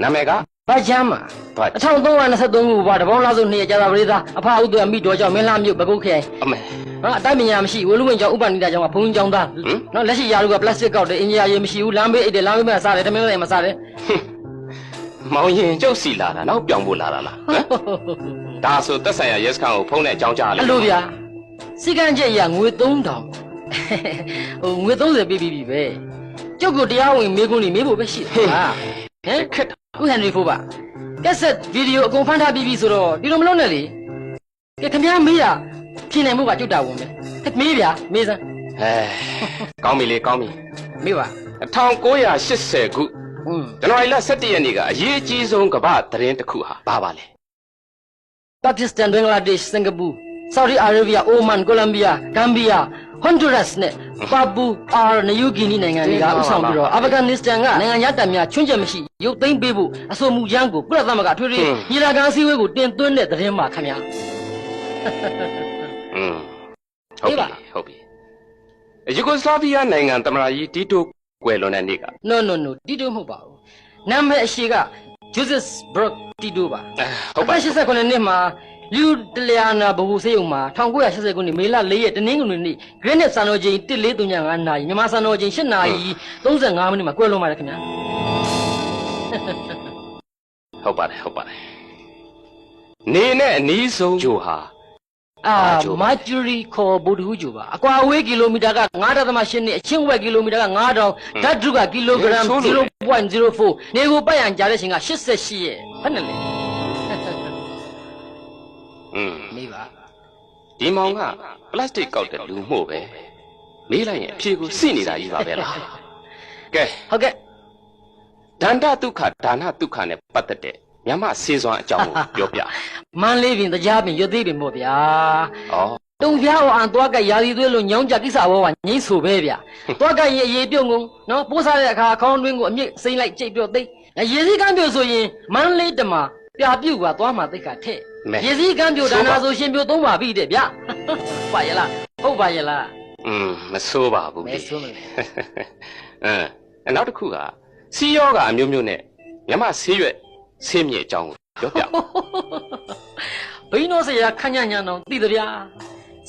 နာမည်က ဘာချမ်းမှာ1323ခုပါတပေါင်းလားစု2ရက်ကြာသာပရိသအဖအုပ်တို့အမိတော်ကြောင့်မင်းလာမြို့ဘကုတ်ခိုင် အမေ နော်အတိုက်ပညာမရှိဝေလူဝင်ကျောင်းဥပနိဒာကျောင်းကဘုံကျောင်းသားနော်လက်ရှိယာရုကပလတ်စတစ်ကောက်တယ်အင်ဂျင်နီယာရေမရှိဘူးလမ်းဘေးအိတ်တယ်လမ်းဘေးမှာစားတယ်တမင်းလည်းမစားတယ် မောင်ရင်ကျုပ်စီလာတာနောက်ပြောင်းဖို့လာတာလားဟမ်ဒါဆိုသက်ဆိုင်ရာရဲစခန်းကိုဖုန်းနဲ့အကြောင်းကြားလိုက် အဲ့လိုဗျာစီကံချက်ရငွေ3000ဟိုငွေ30ပေးပြီးပြီပဲကျုပ်ကတရားဝင်မေးခွန်းလေးမေးဖို့ပဲရှိတယ်ဟာဟမ်ခက်ဦးဟန်ရီဖိုးပါကက်ဆက်ဗီဒီယိုအကုန်ဖမ်းထားပြီးပြီဆိုတော့ဒီလိုမလုပ်နဲ့လေကဲခင်ဗျားမေးတာဖြေနိုင်မှုကကျုပ်တာဝန်ပဲမေးဗျာမေးစမ်း ကောင်းပြီလေကောင်းပြီ မေးပါ 1980ခုဇန်နဝါရီလ17ရက်နေ့ကအရေးအကြီးဆုံးကမ္ဘာသတင်းတစ်ခုဟာဘာပါလဲ ပါကစ္စတန်ဘင်္ဂလားဒေ့ရှ်စင်ကာပူဆော်ဒီအာရေဗျအိုမန်ကိုလံဘီယာဂမ်ဘီယာဟွန်ဒူရပ်စ်နဲ့ပါပူအာနယူဂီနီနိုင်ငံတွေကဥဆောင်ပြီးတော့အာဖဂန်နစ္စတန်ကနိုင်ငံရတပ်များချွင်းချက်မရှိရုပ်သိမ်းပေးဖို့အဆိုမူရန်ကိုကုလသမဂ္ဂထွေထွေညီလာခံအစည်းအဝေးကိုတင်သွင်းတဲ့သတင်းမှာခင်ဗျာဟုတ်ပြီယူဂိုစလာဗီးယားနိုင်ငံသမ္မတကြီးတီတိုကွယ်လွန်တဲ့နေ့က No တီတိုမဟုတ်ပါဘူးနာမည်အရှိကဂျိုဇက်ဘရော့တီတိုပါဟုတ်ပါ89နှစ်မှာလူတလျာနာဘဟုစေးုံမှာ1980ခုနှစ်မေလ4ရက်တနင်္ဂနွေနေ့ဂရင်းနစ်စံတော်ချိန်1435နာရီမြန်မာစံတော်ချိန်8နာရီ35မိနစ်မှာကွယ်လွန်ပါတယ်ခင်ဗျာဟုတ်ပါတယ်နေနဲ့အနီးဆုံးဂျိုဟာမာဂျူရီခေါ်ဗုဒ္ဓဟူးဂျိုပါအကွာအဝေးကီလိုမီတာက 9.8 နှစ်အချင်းဝက်ကီလိုမီတာက 9000ဓာတ်ဒုကကီလိုဂရမ် 0.04 နေကိုပတ်ရန်ကြာတဲ့ချိန်က88ရဲ့ဘယ်နဲ့လဲမေးပါဒီမောင်ကပလတ်စတစ်ကောက်တဲ့လူမှုပဲမေးလိုက်ရင်အဖြေကိုစိနေတာကြီးပါပဲလားကဲဟုတ်ကဲ့ဒန္တဒုက္ခဒါနဒုက္ခနဲ့ပတ်သက်တဲ့မြမဆေးစွမ်းအကြောင်းကိုပြောပြမန်းလေးပင်တရားပင်ရွတ်သေးပင်မို့ဗျာတုံပြားအောင်သွားကရာသီသွေးလို့ညောင်းကြကိစ္စဘောကငိမ့်ဆိုပဲဗျာသွားကရင်အရေးပြုံကုန်နော်ပိုးစားတဲ့အခါအခေါင်းတွင်းကိုအမြင့်စိမ့်လိုက်ကြိတ်ပြော့သိရေစည်းကမ်းပြိုဆိုရင်မန်းလေးတမပြပြုတ်ကသွားမှသိက္ခာထက်ရေစည်းကမ်းပြိုဒါနာဆိုရှင်ပြိုသုံးပါပြီတဲ့ဗျာပါရလားဟုတ်ပါရလားမဆိုးပါဘူးမဆိုးမလဲနောက်တစ်ခုကစီယောဂအမျိုးမျိုးနဲ့မြမဆေးရွက်ဆေးမြေအကြောင်းကိုပြောပြဘိန်းတော်ဆရာခန့်ညံတော်သိသဗျာ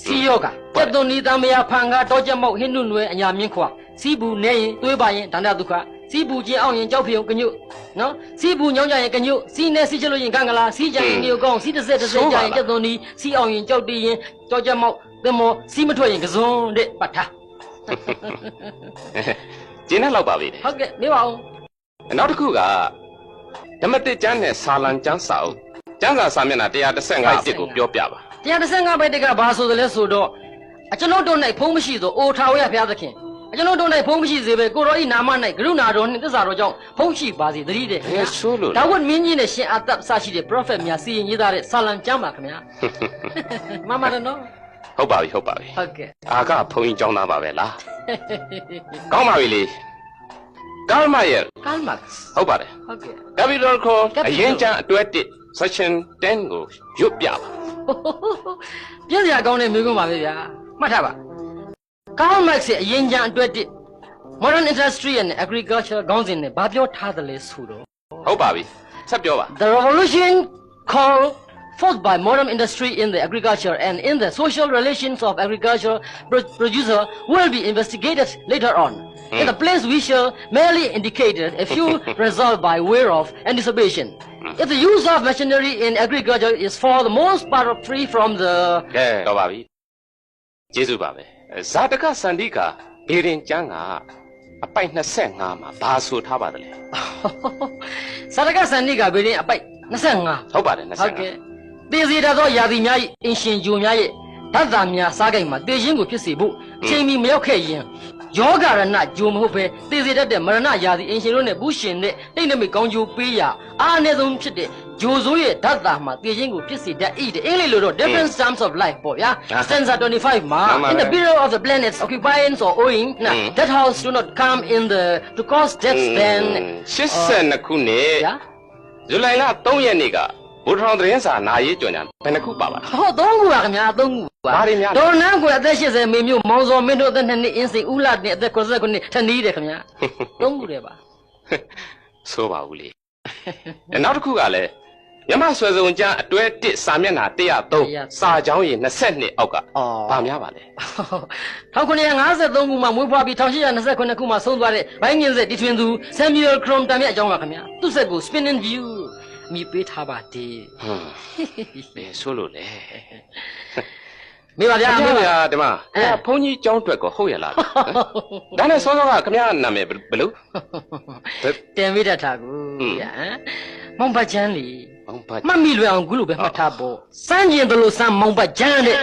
စီယောဂကျက်သွန်နီတမယာဖန်ကားတောချက်မောက်ဟင်းနုနွယ်အညာမြင့်ခွာစီးဘူးနေရင်တွေးပါရင်ဒန္တဒုက္ခစီးဘူးချင်းအောင်ရင်ကြောက်ဖြုံကညွတ်နော်စီးဘူးညောင်းကြရင်ကညွတ်စီးနေစီးချလို့ရင်ကံကလာစီးကြရင်နေကောင်းစီးတစ်စက်ကြရင်ကျက်သွန်နီစီးအောင်ရင်ကြောက်တီးရင်တောချက်မောက်သင်္ဘောစီးမထွက်ရင်ကစွန်းတဲ့ပတ်ထားကျင်းတော့ပါပြီဟုတ်ကဲ့နေပါဦးနောက်တစ်ခုကဓမ္မတစ်ကျမ်းနဲ့ဆာလံကျမ်းစာအုပ်ကျမ်းစာစာမျက်နှာ135တစ်ကိုပြောပြပါ135ဘိတ်ကဘာဆိုသလဲဆိုတော့အကျွန်ုပ်တို့၌ဖုံးမရှိသောအိုထာဝရဘုရားသခင်အကျွန်ုပ်တို့၌ဖုံးမရှိစေပဲကိုရောဤနာမ၌ကရုဏာတော်နှင့်သစ္စာတော်ကြောင့်ဖုံးရှိပါစေတည်းတဲ့ဆိုးလို့ဒါဝတ်မင်းကြီးနဲ့ရှင်အာသပ်စရှိတဲ့ prophet များစီရင်ရေးသားတဲ့ဆာလံကျမ်းပါခင်ဗျာမမရနော်ဟုတ်ပါပြီဟုတ်ကဲ့အာကဘုန်းကြီးကျောင်းသားပါပဲလားကောင်းပါပြီလေကားမရဲ့ဟုတ်ပါတယ်ဟုတ်ကဲ့ capital call အရင်ကျမ်းအတွဲ1 section 10ကိုရွတ်ပြပါပြည့်စရာကောင်းတဲ့မိကုန်းပါပဲဗျာမှတ်ထားပါ Karl Marx ရဲ့အရင်ကျမ်းအတွဲ1 modern industry and agriculture ခေါင်းစဉ်နဲ့ဘာပြောထားသလဲဆိုတော့ဟုတ်ပါပြီဆက်ပြောပါ The revolution called forth by modern industry in the agriculture and in the social relations of agriculture producer will be investigated later on. In the place we shall merely indicate a few results by way of anticipation. If the use of machinery in agriculture is for the most part free from the တော့ပါပြီကျေးဇူးပါပဲဇာတကစန္ဒီကာဘေရင်ကျမ်းကအပိုက်25မှာဘာဆိုထားပါတယ်လဲဇာတကစန္ဒီကာဘေရင်အပိုက်25ဟုတ်ပါတယ်25ဟုတ်ကဲ့တေစီတသောယာတိများ၏အင်ရှင်ဂျိုများရဲ့ဓာတ်သားများစားကြိမ်မှာတေခြင်းကိုဖြစ်စေဖို့အချိန်မီမရောက်ခဲ့ရင်ယောဂရဏဂျိုမဟုတ်ပဲတေစီတတ်တဲ့မရဏယာတိအင်ရှင်တို့နဲ့ဘူးရှင်တဲ့တိတ်နမိတ်ကောင်းကျိုးပေးရအားအနည်းဆုံးဖြစ်တဲ့ဂျိုဆိုးရဲ့ဓာတ်သားမှာတေခြင်းကိုဖြစ်စေတတ်၏တဲ့အင်္ဂလိပ်လိုတော့ different terms of life ပေါ့ဗျာ stanza 25မှာ in the period of the planets occupying or owing that house do not come in the to cause death then 82ခုနှစ်ဇူလိုင်လ3ရက်နေ့ကဘုရားသတင်းစာနာရေးကြော်ညာဘယ်နှခုပါပါဟော3ခုပါခင်ဗျာ3ခုပါဘာတွေများဒေါ်နန်းကိုအသက်80မေမျိုးမောင်စောမင်းတို့အသက်2နှစ်အင်းစိန်ဦးလာနဲ့အသက်89နှစ်ထနီးတယ်ခင်ဗျာ3ခုတည်းပါဆိုပါဘူးလေ နောက်တစ်ခုကလည်းမြမဆွဲစုံကျမ်းအတွဲ1စာမျက်နှာ103စာကြောင်းရေ22အောက်ကဗာများပါလေ1953ခုမှာမွေးဖွားပြီး1829ခုမှာဆုံးသွားတဲ့ဘိုင်းငင်းဆက်တီထွင်သူ Samuel Crompton ရဲ့အကြောင်းပါခင်ဗျာသူ့ဆက်ကို Spinning View အမည်ပေးထားပါတယ်ဘယ်ဆိုလို့လဲ မေးပါဗျာမေးပါဒီမှာဘုန်းကြီးကျောင်းအတွက်ကိုဟုတ်ရလားဒါနဲ့စောစောကခင်ဗျားနာမည်ဘယ်လိုတင်မိတတ်တာကိုဗျာမောင်ဘချမ်းလီမှတ်မိလွယ်အောင်ခုလိုပဲမှတ်ထားပေါ့စမ်းကျင်တယ်လို့စမ်းမောင်ဘချမ်းတဲ့